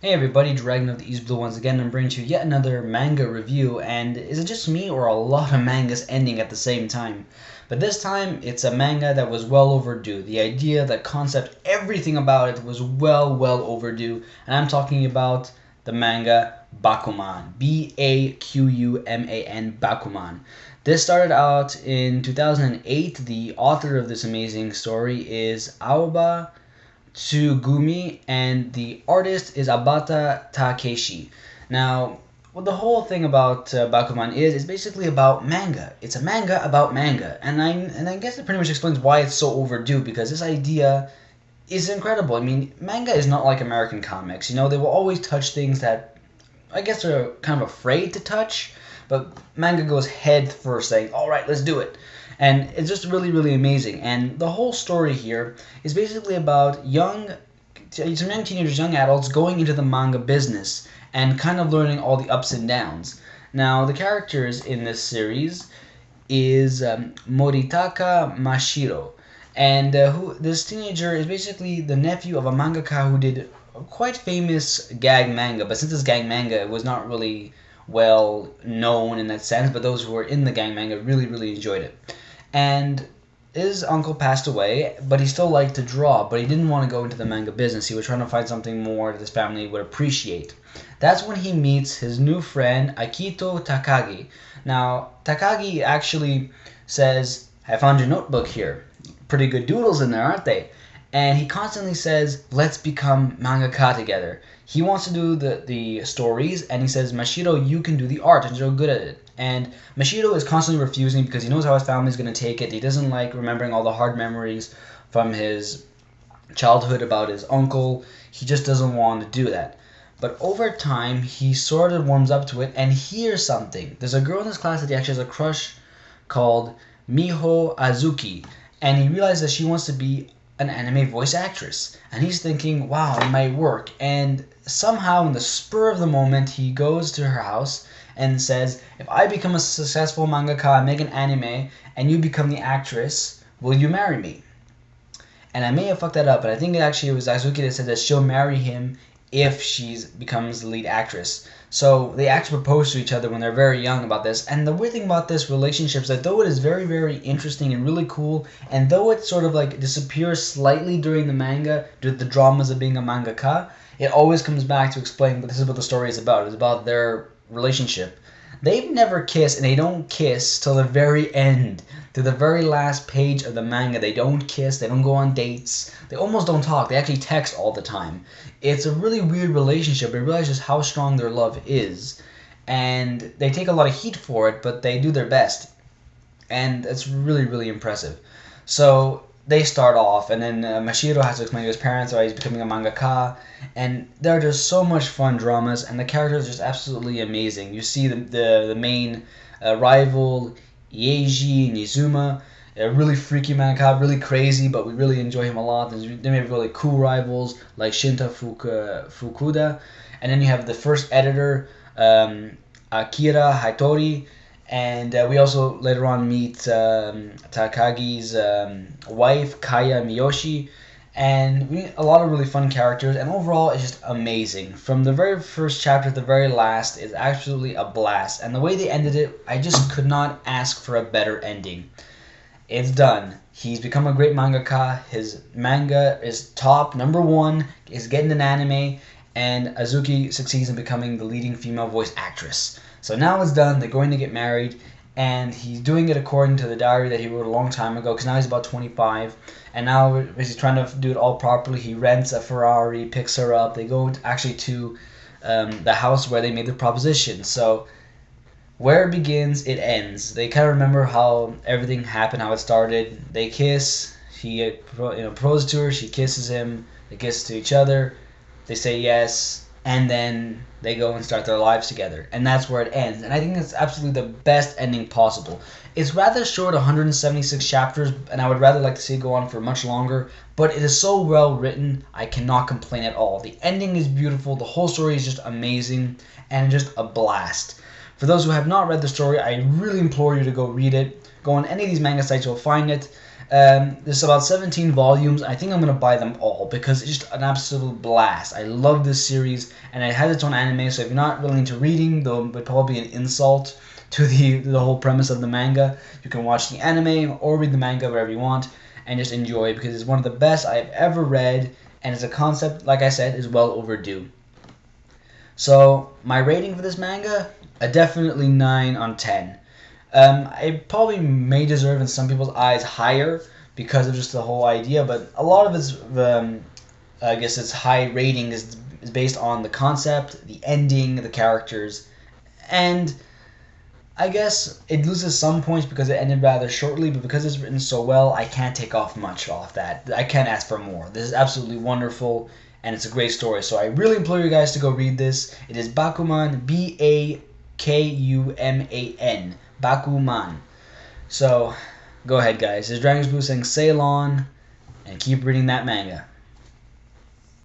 Hey everybody, Dragon of the East Blue once again. I'm bringing you yet another manga review, and is it just me or a lot of mangas ending at the same time? But this time, it's a manga that was well overdue. The idea, the concept, everything about it was well overdue, and I'm talking about the manga Bakuman. Bakuman, Bakuman. This started out in 2008. The author of this amazing story is Aoba Tsugumi, and the artist is Abata Takeshi. Now, what the whole thing about Bakuman is basically about manga. It's a manga about manga, and I guess it pretty much explains why it's so overdue because this idea is incredible. I mean, manga is not like American comics. You know, they will always touch things that I guess they're kind of afraid to touch, but manga goes head first, saying, "All right, let's do it." And it's just really amazing. And the whole story here is basically about some young teenagers, young adults going into the manga business and kind of learning all the ups and downs. Now, the characters in this series is Moritaka Mashiro, and who this teenager is basically the nephew of a mangaka who did a quite famous gag manga. But since this gag manga was not really well known in that sense, but those who were in the gang manga really enjoyed it. And his uncle passed away, but he still liked to draw, but he didn't want to go into the manga business. He was trying to find something more that his family would appreciate. That's when he meets his new friend, Akito Takagi. Now, Takagi actually says, "I found your notebook here. Pretty good doodles in there, aren't they?" And he constantly says, "Let's become mangaka together." He wants to do the stories, and he says, "Mashiro, you can do the art, and you're good at it." And Mashiro is constantly refusing because he knows how his family is going to take it. He doesn't like remembering all the hard memories from his childhood about his uncle. He just doesn't want to do that. But over time, he sort of warms up to it and hears something. There's a girl in his class that he actually has a crush called Miho Azuki, and he realizes that she wants to be an anime voice actress. And he's thinking, wow, it might work. And somehow, in the spur of the moment, he goes to her house and says, "If I become a successful mangaka and make an anime, and you become the actress, will you marry me?" And I may have fucked that up, but I think it was Azuki that said that she'll marry him if she becomes the lead actress. So they actually propose to each other when they're very young about this. And the weird thing about this relationship is that though it is very interesting and really cool, and though it sort of like disappears slightly during the manga due to the dramas of being a mangaka, it always comes back to explain that this is what the story is about. It's about their relationship. They've never kissed, and they don't kiss till the very end. To the very last page of the manga, they don't kiss, they don't go on dates, they almost don't talk, they actually text all the time. It's a really weird relationship, but you realize just how strong their love is. And they take a lot of heat for it, but they do their best. And it's really impressive. So they start off, and then Mashiro has to explain to his parents why he's becoming a mangaka, and there are just so much fun dramas, and the characters are just absolutely amazing. You see the main rival, Ieiji Nizuma, a really freaky mangaka, really crazy, but we really enjoy him a lot. Then we have really cool rivals like Shinta Fukuda, and then you have the first editor, Akira Hitori. And we also later on meet Takagi's wife, Kaya Miyoshi, and we meet a lot of really fun characters, and overall it's just amazing. From the very first chapter to the very last is absolutely a blast, and the way they ended it, I just could not ask for a better ending. It's done. He's become a great mangaka, his manga is top, number one, is getting an anime, and Azuki succeeds in becoming the leading female voice actress. So now it's done, they're going to get married, and he's doing it according to the diary that he wrote a long time ago, because now he's about 25, and now he's trying to do it all properly. He rents a Ferrari, picks her up, they go actually to the house where they made the proposition. So where it begins, it ends. They kind of remember how everything happened, how it started. They kiss, he proposes to her, she kisses him, they kiss to each other, they say yes, and then they go and start their lives together. And that's where it ends. And I think that's absolutely the best ending possible. It's rather short, 176 chapters, and I would rather like to see it go on for much longer, but it is so well written, I cannot complain at all. The ending is beautiful, the whole story is just amazing, and just a blast. For those who have not read the story, I really implore you to go read it. Go on any of these manga sites, you'll find it. There's about 17 volumes. I think I'm gonna buy them all because it's just an absolute blast. I love this series, and it has its own anime. So if you're not really into reading, though, it would probably be an insult to the whole premise of the manga. You can watch the anime or read the manga, wherever you want, and just enjoy it because it's one of the best I've ever read, and it's a concept, like I said, is well overdue. So my rating for this manga, a definitely 9 on 10. It probably may deserve in some people's eyes higher because of just the whole idea, but a lot of its, I guess, its high rating is based on the concept, the ending, the characters, and I guess it loses some points because it ended rather shortly, but because it's written so well, I can't take off much off that. I can't ask for more. This is absolutely wonderful, and it's a great story. So I really implore you guys to go read this. It is Bakuman, Bakuman. Bakuman. So, go ahead, guys. This is Dragon's Blue saying sail on and keep reading that manga.